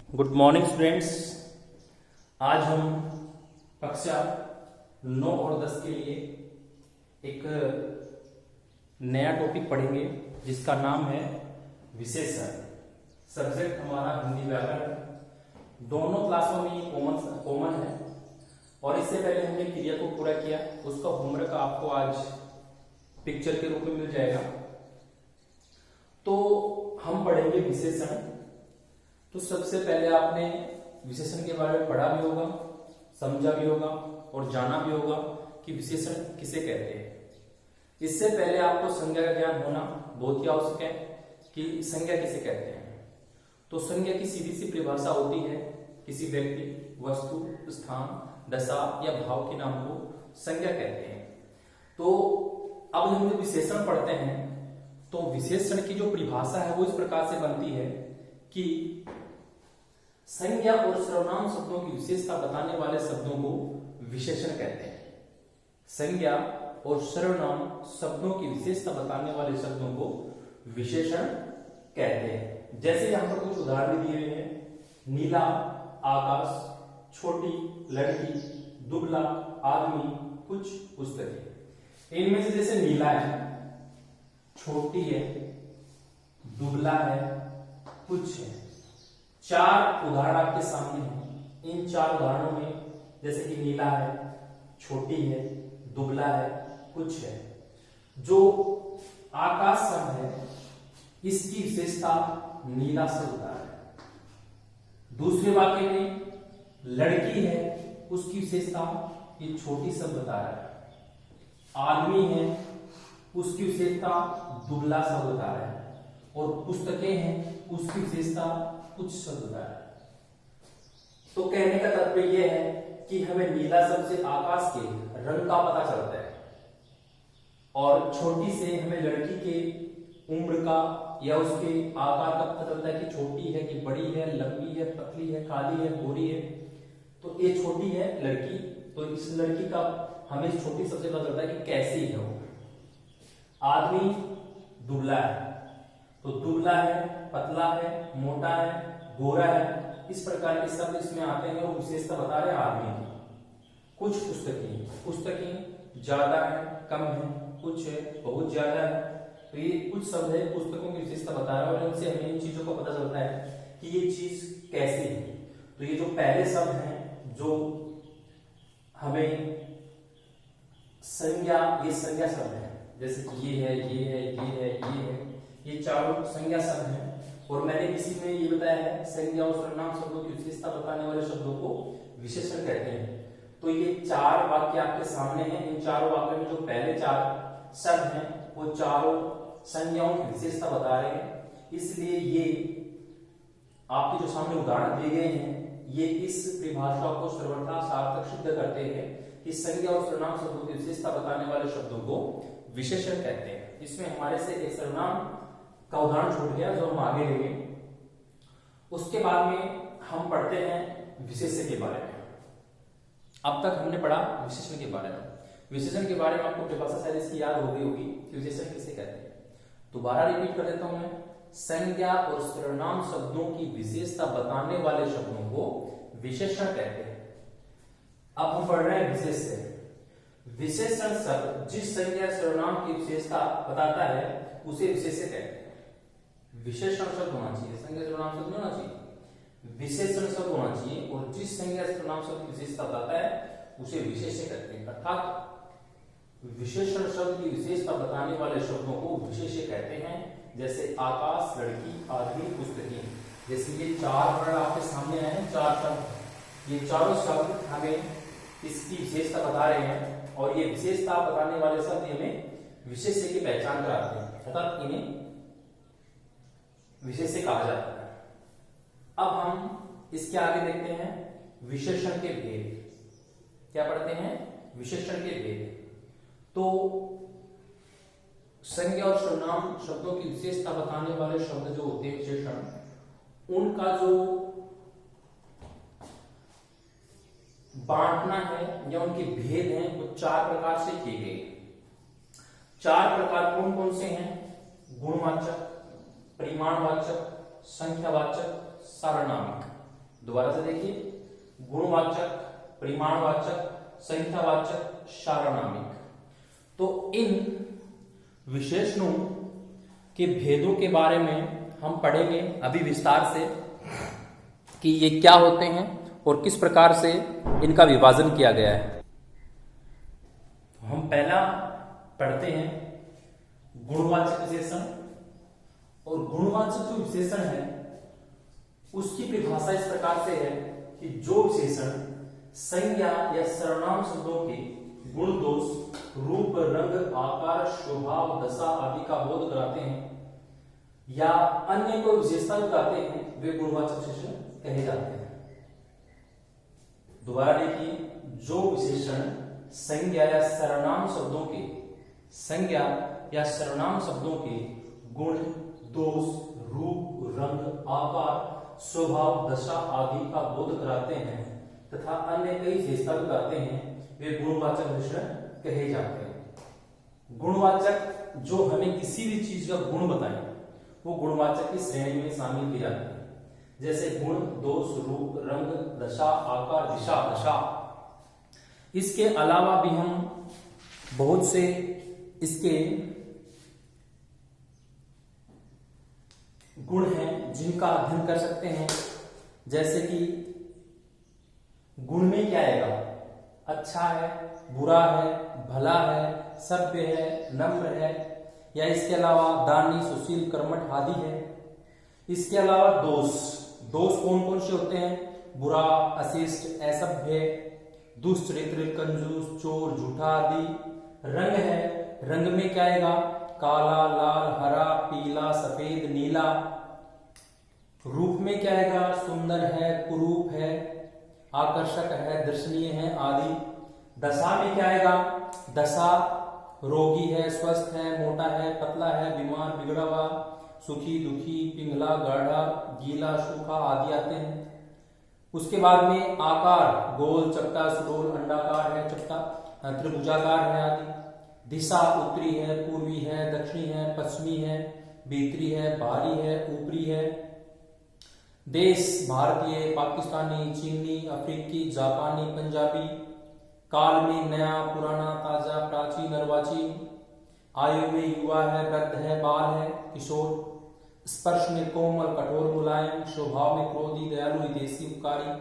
Good morning students. आज हम कक्षा 9 और 10 के लिए एक नया टॉपिक पढ़ेंगे जिसका नाम है विशेषण। सब्जेक्ट हमारा हिंदी व्याकरण है। दोनों क्लासों में ये कॉमन है और इससे पहले हमने क्रिया को पूरा किया, उसका होमवर्क आपको आज पिक्चर के रूप में मिल जाएगा। तो हम पढ़ेंगे विशेषण। तो सबसे पहले आपने विशेषण के बारे में पढ़ा भी होगा, समझा भी होगा और जाना भी होगा कि विशेषण किसे कहते हैं। इससे पहले आपको संज्ञा का ज्ञान होना बहुत ही आवश्यक है कि संज्ञा किसे कहते हैं। तो संज्ञा की सीधी सी परिभाषा होती है किसी व्यक्ति, वस्तु, स्थान, दशा या भाव के नाम को संज्ञा कहते हैं। तो अब हम जब विशेषण पढ़ते हैं तो विशेषण की जो परिभाषा है वो इस प्रकार से बनती है कि संज्ञा और सर्वनाम शब्दों की विशेषता बताने वाले शब्दों को विशेषण कहते हैं। संज्ञा और सर्वनाम शब्दों की विशेषता बताने वाले शब्दों को विशेषण कहते हैं। जैसे यहां पर कुछ उदाहरण दिए हुए हैं, नीला आकाश, छोटी लड़की, दुबला आदमी, कुछ पुस्तकें। इनमें से जैसे नीला है, छोटी है, दुबला है, कुछ है। चार उदाहरण आपके सामने हैं। इन चार उदाहरणों में जैसे कि नीला है, छोटी है, दुबला है, कुछ है। जो आकाश शब्द है इसकी विशेषता नीला से होता है। दूसरे वाक्य में लड़की है, उसकी विशेषता ये छोटी शब्द बता रहा है। आदमी है, उसकी विशेषता दुबला शब्द बता रहा है। और पुस्तकें हैं, उसकी विशेषता कुछ शब्द बता रहा है। तो कहने का तात्पर्य यह है कि हमें नीला शब्द से आकाश के रंग का पता चलता है और छोटी से हमें लड़की के उम्र का या उसके आकार का पता चलता है कि छोटी है कि बड़ी है, लंबी है, पतली है, काली है, गोरी है। तो ये छोटी है लड़की, तो इस लड़की का हमें छोटी सबसे पता चलता है कि कैसी है वो। आदमी दुबला है, तो दुबला है, पतला है, मोटा है, गोरा है, इस प्रकार के शब्द इसमें आते हैं और विशेषता बता रहे हैं आदमी की। कुछ पुस्तकें ज्यादा है, कम है, कुछ है, बहुत ज्यादा है। तो ये कुछ शब्द है, पुस्तकों की विशेषता बता रहा है और इनसे हमें इन चीजों का पता चलता है कि ये चीज कैसी है। तो ये जो पहले शब्द हैं जो हमें संज्ञा, ये संज्ञा शब्द है, जैसे कि ये है, ये है, ये है, ये है, ये चारों संज्ञा शब्द हैं। और मैंने किसी में ये बताया है संज्ञा और सर्वनाम शब्दों की विशेषता बताने वाले शब्दों को विशेषण कहते हैं। तो ये चार वाक्य आपके सामने हैं। इन चारों वाक्यों में जो पहले चार शब्द हैं वो चारों संज्ञाओं की विशेषता बता रहे हैं। इसलिए ये आपके जो सामने उदाहरण दिए गए हैं ये इस परिभाषा को सर्वथा सार्थक सिद्ध करते हैं कि संज्ञा और सर्वनाम शब्दों की विशेषता बताने वाले शब्दों को विशेषण कहते हैं। इसमें हमारे से एक सर्वनाम का उदाहरण छूट गया जो हम आगे लेंगे। उसके बाद में हम पढ़ते हैं विशेष्य के बारे में। अब तक हमने पढ़ा विशेषण के बारे में। विशेषण के बारे में आपको परिभाषा शायद इसकी याद हो गई होगी कि विशेषण किसे कहते हैं। दोबारा रिपीट कर देता हूं मैं। संज्ञा और सर्वनाम शब्दों की विशेषता बताने वाले शब्दों को विशेषण कहते हैं। अब हम पढ़ रहे हैं विशेष्य। विशेषण शब्द जिस संज्ञा सर्वनाम की विशेषता बताता है उसे विशेष्य कहते हैं। विशेषण शब्द होना चाहिए, संज्ञा सर्वनाम शब्द नहीं होना चाहिए। विशेषण शब्द होना चाहिए और जिस संज्ञा सर्वनाम शब्द की विशेषता बताता है उसे विशेष्य कहते हैं। अर्थात विशेषण शब्द की विशेषता बताने वाले शब्दों को विशेष्य कहते हैं। जैसे आकाश, लड़की, आदमी, पुस्तकें। जैसे ये चार वर्ण आपके सामने आए हैं, चार शब्द, ये चारों शब्द हमें इसकी विशेषता बता रहे हैं और ये विशेषता बताने वाले शब्द हमें विशेष्य की पहचान कराते हैं, अर्थात इन्हें विशेष्य कहा जाता है। अब हम इसके आगे देखते हैं विशेषण के भेद। क्या पढ़ते हैं? विशेषण के भेद। तो संज्ञा और सर्वनाम शब्दों की विशेषता बताने वाले शब्द जो होते हैं विशेषण, उनका जो बांटना है या उनके भेद हैं वो चार प्रकार से किए गए। चार प्रकार कौन कौन से हैं? गुणवाचक, परिमाणवाचक, संख्यावाचक, सार्वनामिक। दोबारा से देखिए, गुणवाचक, परिमाणवाचक, संख्यावाचक, सार्वनामिक। तो इन विशेषणों के भेदों के बारे में हम पढ़ेंगे अभी विस्तार से कि ये क्या होते हैं और किस प्रकार से इनका विभाजन किया गया है। तो हम पहला पढ़ते हैं गुणवाचक विशेषण। और गुणवाचक जो विशेषण है उसकी परिभाषा इस प्रकार से है कि जो विशेषण संज्ञा या सर्वनाम शब्दों के गुण, दोष, रूप, रंग, आकार, स्वभाव, दशा आदि का बोध कराते हैं या अन्य कोई विशेषता बताते हैं, वे गुणवाचक विशेषण कहे जाते हैं। दोबारा देखिए, जो विशेषण संज्ञा या सर्वनाम शब्दों के, संज्ञा या सर्वनाम शब्दों के गुण, दोष, रूप, रंग, आकार, स्वभाव, दशा आदि का बोध कराते हैं तथा अन्य कई विशेषता बताते हैं, वे गुणवाचक विशेषण कहे जाते हैं। गुणवाचक जो हमें किसी भी चीज का गुण बताए वो गुणवाचक की श्रेणी में शामिल किए जाते हैं, जैसे गुण, दोष, रूप, रंग, दशा, आकार, दिशा, दशा। इसके अलावा भी हम बहुत से इसके गुण हैं जिनका अध्ययन कर सकते हैं, जैसे कि गुण में क्या आएगा, अच्छा है, बुरा है, भला है, सभ्य है, नम्र है, या इसके अलावा दानी, सुशील, कर्मठ आदि है। इसके अलावा दोष, दोष कौन कौन से होते हैं, बुरा, अशिष्ट, असभ्य, दुष्चरित्र, कंजूस, चोर, झूठा आदि। रंग है, रंग में क्या आएगा, काला, लाल, हरा, पीला, सफेद, नीला। रूप में क्या आएगा, सुंदर है, कुरूप है, आकर्षक है, दर्शनीय है आदि। दशा में क्या आएगा, दशा रोगी है, स्वस्थ है, मोटा है, पतला है, बीमार, बिगड़ा हुआ, सुखी, दुखी, पिंगला, गाढ़ा, गीला, सूखा आदि आते हैं। उसके बाद में आकार, गोल, चपटा, सुडोल, अंडाकार है, चपटा, त्रिभुजाकार है आदि। दिशा, उत्तरी है, पूर्वी है, दक्षिणी है, पश्चिमी है, भीतरी है, बाहरी है, ऊपरी है। देश, भारतीय, पाकिस्तानी, चीनी, अफ्रीकी, जापानी, पंजाबी। काल में नया, पुराना, ताजा, प्राचीन, अर्वाचीन। आयु में युवा है, वृद्ध है, बाल है, किशोर। स्पर्श में कोमल, कठोर, मुलायम। स्वभाव में क्रोधी, दयालु, हितैषी, उपकारी।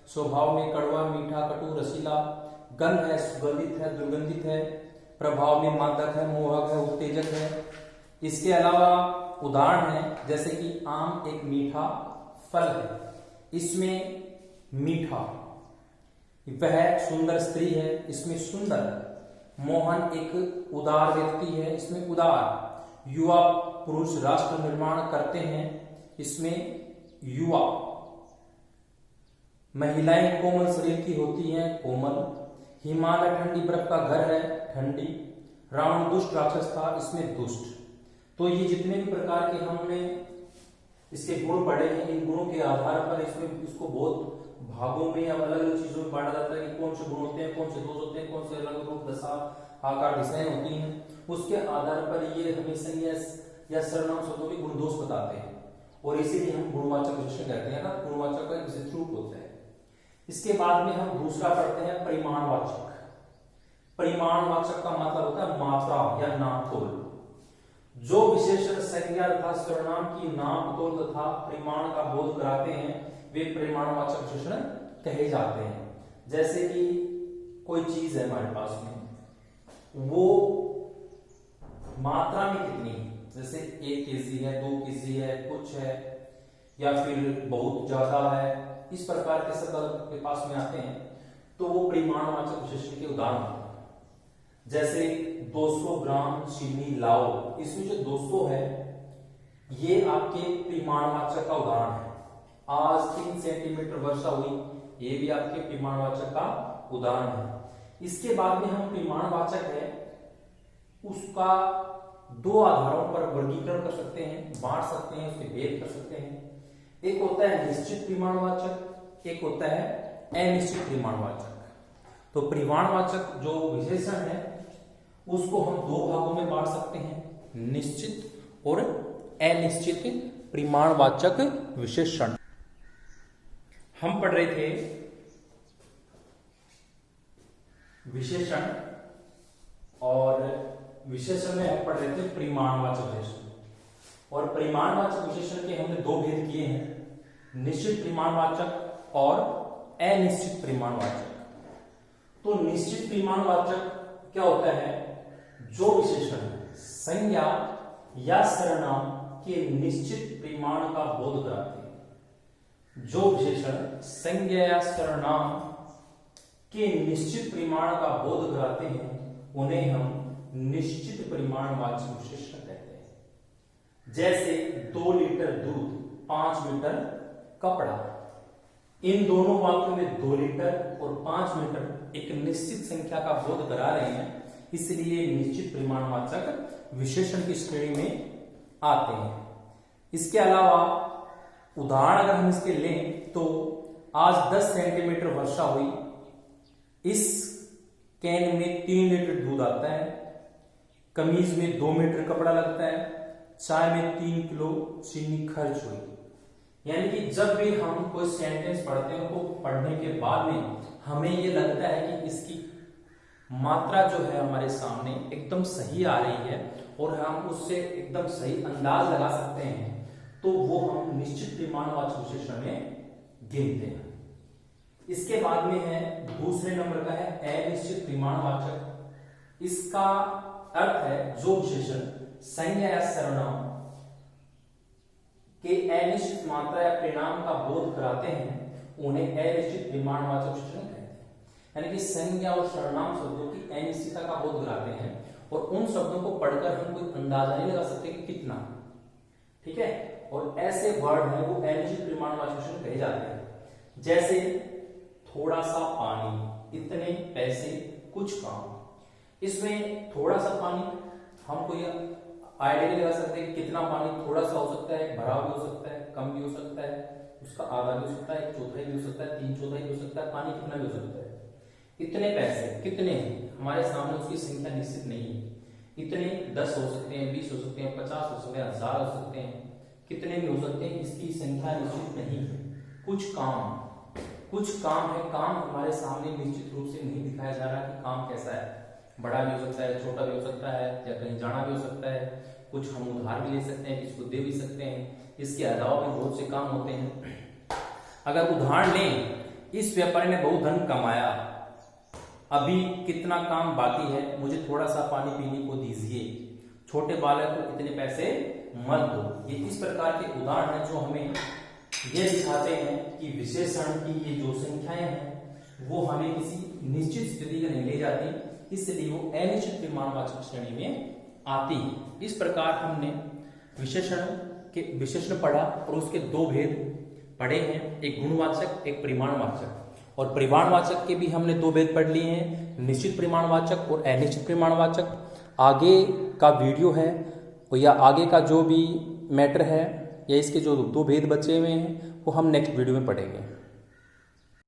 स्वभाव में कड़वा, मीठा, कटु, रसीला। गंध है, सुगंधित है, दुर्गंधित है। प्रभाव में मादक है, मोहक है, उत्तेजक है। इसके अलावा उदाहरण है, जैसे कि आम एक मीठा फल है, इसमें मीठा। वह सुंदर स्त्री है, इसमें सुंदर। मोहन एक उदार व्यक्ति है, इसमें उदार। युवा पुरुष राष्ट्र निर्माण करते हैं, इसमें युवा। महिलाएं कोमल शरीर की होती हैं, कोमल। हिमालय ठंडी बर्फ का घर है, ठंडी। रावण दुष्ट राक्षस था, इसमें दुष्ट। तो ये जितने भी प्रकार के हमने इसके गुण पढ़े हैं, इन गुणों के आधार पर इसमें इसको बहुत भागों में या अलग अलग चीजों में बांटा जाता है कि कौन से गुण होते हैं, कौन से दोष होते हैं, कौन से अलग रूप, दशा, आकार, दिशाएं होती हैं। उसके आधार पर ये हमें संज्ञा या सर्वनाम शब्दों के गुण दोष बताते हैं और इसीलिए हम गुणवाचक विशेषण कहते हैं ना। गुणवाचक का एक विशिष्ट रूप होता है। इसके बाद में हम दूसरा पढ़ते हैं परिमाणवाचक। परिमाणवाचक का मतलब होता है मात्रा या नापतोल। जो विशेषण संज्ञा तथा सर्वनाम की नापतोल तथा परिमाण का बोध कराते हैं, वे परिमाणवाचक विशेषण कहे जाते हैं। जैसे कि कोई चीज है हमारे पास में, वो मात्रा में कितनी है, जैसे 1 केजी है, 2 केजी है, कुछ है, या फिर बहुत ज्यादा है, इस प्रकार के शब्द आपके पास में आते हैं, तो वो परिमाणवाचक विशेषण के उदाहरण हैं। जैसे 200 ग्राम चीनी लाओ, इसमें जो 200 है ये आपके परिमाणवाचक का उदाहरण है। आज 3 सेंटीमीटर वर्षा हुई, ये भी आपके परिमाणवाचक का उदाहरण है। इसके बाद में हम परिमाणवाचक है उसका 2 आधारों पर वर्गीकरण कर सकते हैं, बांट सकते हैं, उसके भेद कर सकते हैं। एक होता है निश्चित परिमाणवाचक, एक होता है अनिश्चित परिमाणवाचक। तो परिमाणवाचक जो विशेषण है उसको हम 2 भागों में बांट सकते हैं, निश्चित और अनिश्चित परिमाणवाचक विशेषण। हम पढ़ रहे थे विशेषण, और विशेषण में हम पढ़ रहे थे परिमाणवाचक विशेषण। और परिमाणवाचक विशेषण के हमने दो भेद किए हैं, निश्चित परिमाणवाचक और अनिश्चित परिमाणवाचक। तो निश्चित परिमाणवाचक क्या होता है? जो विशेषण संज्ञा या सर्वनाम के निश्चित परिमाण का बोध कराते हैं। जो विशेषण संज्ञा या सर्वनाम के निश्चित परिमाण का बोध कराते हैं उन्हें हम निश्चित परिमाणवाचक विशेषण कहते हैं। जैसे 2 लीटर दूध, 5 मीटर कपड़ा। इन दोनों वाक्यों में 2 लीटर और 5 मीटर एक निश्चित संख्या का बोध करा रहे हैं, इसलिए निश्चित परिमाणवाचक विशेषण की श्रेणी में आते हैं। इसके अलावा उदाहरण अगर हम इसके लें तो आज 10 सेंटीमीटर वर्षा हुई, इस कैन में 3 लीटर दूध आता है, कमीज में 2 मीटर कपड़ा लगता है, चाय में 3 किलो चीनी खर्च हुई। यानी कि जब भी हम कोई सेंटेंस पढ़ते हैं तो पढ़ने के बाद में हमें ये लगता है कि इसकी मात्रा जो है हमारे सामने एकदम सही आ रही है और हम उससे एकदम सही अंदाज लगा सकते हैं, तो वो हम निश्चित परिमाणवाचक विशेषण में गिनते हैं। इसके बाद में है दूसरे नंबर का है अनिश्चित परिमाणवाचक। इसका अर्थ है जो विशेषण संज्ञा या सर्वनाम के अनिश्चित मात्रा या परिणाम का बोध कराते हैं उन्हें अनिश्चित परिमाणवाचक विशेषण कहते हैं। यानी कि संज्ञा और सर्वनाम शब्दों की अनिश्चितता का बोध कराते हैं और उन शब्दों को पढ़कर हम कोई अंदाजा नहीं लगा सकते कि कितना, ठीक है। और ऐसे वर्ड हैं वो अनिश्चित परिमाणवाचक विशेषण कहे जाते हैं। जैसे थोड़ा सा पानी, इतने पैसे, कुछ काम। इसमें थोड़ा सा पानी हम कोई आइडिया नहीं लगा सकते कितना पानी, थोड़ा सा हो सकता है, भरा भी हो सकता है, कम भी हो सकता है, उसका आधा भी हो सकता है, 1/4 भी हो सकता है, 3/4 भी हो सकता है, पानी कितना भी हो सकता है। इतने पैसे कितने हैं, हमारे सामने उसकी संख्या निश्चित नहीं है। इतने 10 हो सकते हैं, 20 हो सकते हैं, 50 हो सकते हैं, 1000 हो सकते हैं, कितने भी हो सकते हैं, इसकी संख्या निश्चित नहीं है। कुछ काम है, काम हमारे सामने निश्चित रूप से नहीं दिखाया जा रहा कि काम कैसा है, बड़ा भी हो सकता है, छोटा भी हो सकता है, या कहीं जाना भी हो सकता है, कुछ हम उधार भी ले सकते हैं, किसी को दे भी सकते हैं। इसके अलावा भी बहुत से काम होते हैं। अगर उदाहरण लें, इस व्यापारी ने बहुत धन कमाया, अभी कितना काम बाकी है, मुझे थोड़ा सा पानी पीने को दीजिए, छोटे बालक को इतने पैसे मत दो। ये इस प्रकार के उदाहरण हैं जो हमें ये दिखाते हैं कि विशेषण की ये जो संख्याएं हैं वो हमें किसी निश्चित स्थिति में नहीं ले जाती, इसलिए वो अनिश्चित परिमाणवाचक श्रेणी में आती है। इस प्रकार हमने विशेषण पढ़ा और उसके दो भेद पढ़े हैं, एक गुणवाचक, एक परिमाणवाचक। और परिमाणवाचक के भी हमने दो भेद पढ़ लिए हैं, निश्चित परिमाणवाचक और अनिश्चित परिमाणवाचक। आगे का वीडियो है या आगे का जो भी मैटर है या इसके जो दो भेद बचे हुए हैं वो हम नेक्स्ट वीडियो में पढ़ेंगे।